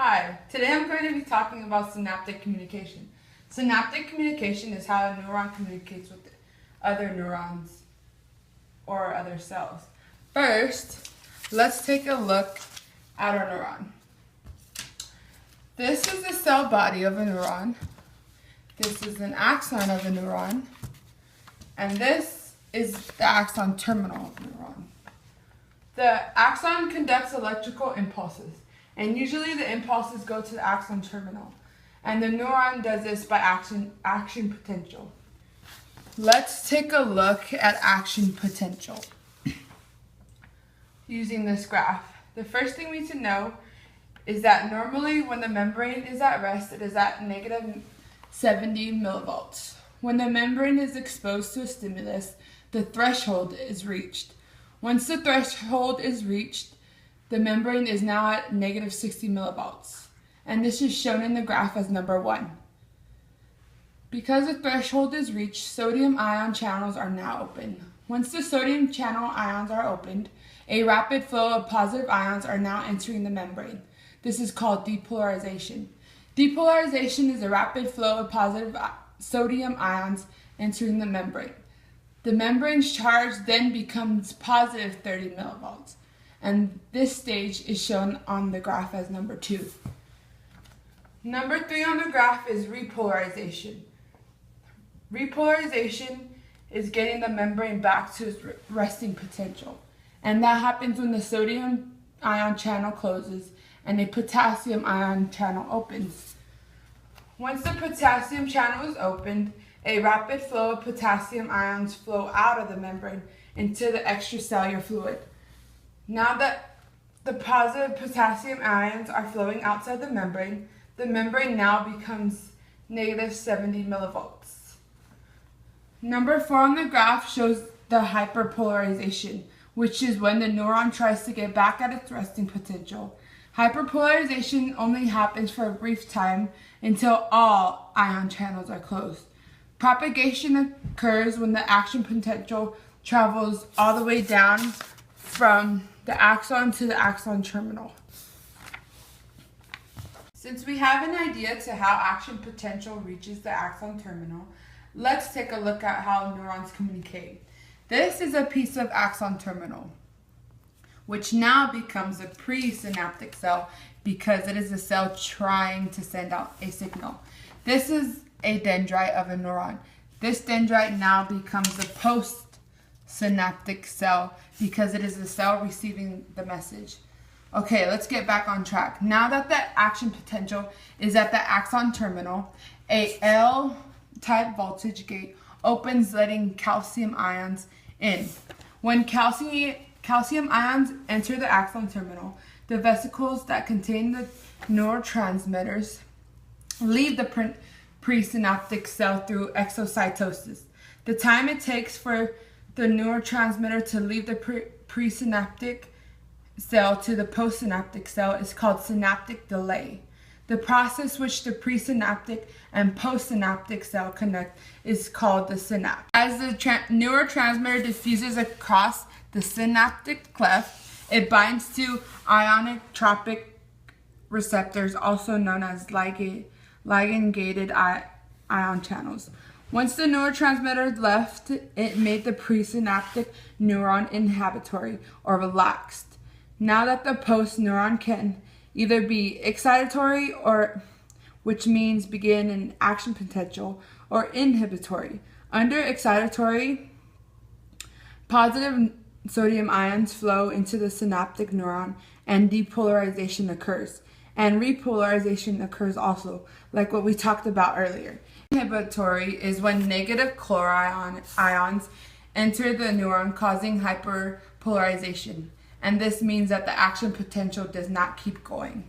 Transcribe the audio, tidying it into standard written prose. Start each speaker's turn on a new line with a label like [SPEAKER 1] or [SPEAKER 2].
[SPEAKER 1] Hi, today I'm going to be talking about synaptic communication. Synaptic communication is how a neuron communicates with other neurons or other cells. First, let's take a look at our neuron. This is the cell body of a neuron. This is an axon of a neuron. And this is the axon terminal of a neuron. The axon conducts electrical impulses. And usually the impulses go to the axon terminal. And the neuron does this by action potential. Let's take a look at action potential using this graph. The first thing we need to know is that normally when the membrane is at rest, it is at negative 70 millivolts. When the membrane is exposed to a stimulus, the threshold is reached. Once the threshold is reached, the membrane is now at negative 60 millivolts, and this is shown in the graph as number 1. Because the threshold is reached, sodium ion channels are now open. Once the sodium channel ions are opened, a rapid flow of positive ions are now entering the membrane. This is called depolarization. Depolarization is a rapid flow of positive sodium ions entering the membrane. The membrane's charge then becomes positive 30 millivolts. And this stage is shown on the graph as number 2. Number 3 on the graph is repolarization. Repolarization is getting the membrane back to its resting potential. And that happens when the sodium ion channel closes and a potassium ion channel opens. Once the potassium channel is opened, a rapid flow of potassium ions flow out of the membrane into the extracellular fluid. Now that the positive potassium ions are flowing outside the membrane now becomes negative 70 millivolts. Number 4 on the graph shows the hyperpolarization, which is when the neuron tries to get back at its resting potential. Hyperpolarization only happens for a brief time until all ion channels are closed. Propagation occurs when the action potential travels all the way down from the axon to the axon terminal. Since we have an idea to how action potential reaches the axon terminal, let's take a look at how neurons communicate. This is a piece of axon terminal, which now becomes a presynaptic cell because it is a cell trying to send out a signal. This is a dendrite of a neuron. This dendrite now becomes a postsynaptic cell because it is the cell receiving the message. Okay, let's get back on track. Now that the action potential is at the axon terminal, a L-type voltage gate opens, letting calcium ions in. When calcium ions enter the axon terminal, the vesicles that contain the neurotransmitters leave the presynaptic cell through exocytosis. The time it takes for the neurotransmitter to leave the presynaptic cell to the postsynaptic cell is called synaptic delay. The process which the presynaptic and postsynaptic cell connect is called the synapse. As the neurotransmitter diffuses across the synaptic cleft, it binds to ionotropic receptors, also known as ligand-gated ion channels. Once the neurotransmitter left, it made the presynaptic neuron inhibitory or relaxed. Now that the post neuron can either be excitatory, or which means begin an action potential, or inhibitory. Under excitatory, positive sodium ions flow into the synaptic neuron and depolarization occurs. And repolarization occurs also, like what we talked about earlier. Inhibitory is when negative chloride ions enter the neuron, causing hyperpolarization. And this means that the action potential does not keep going.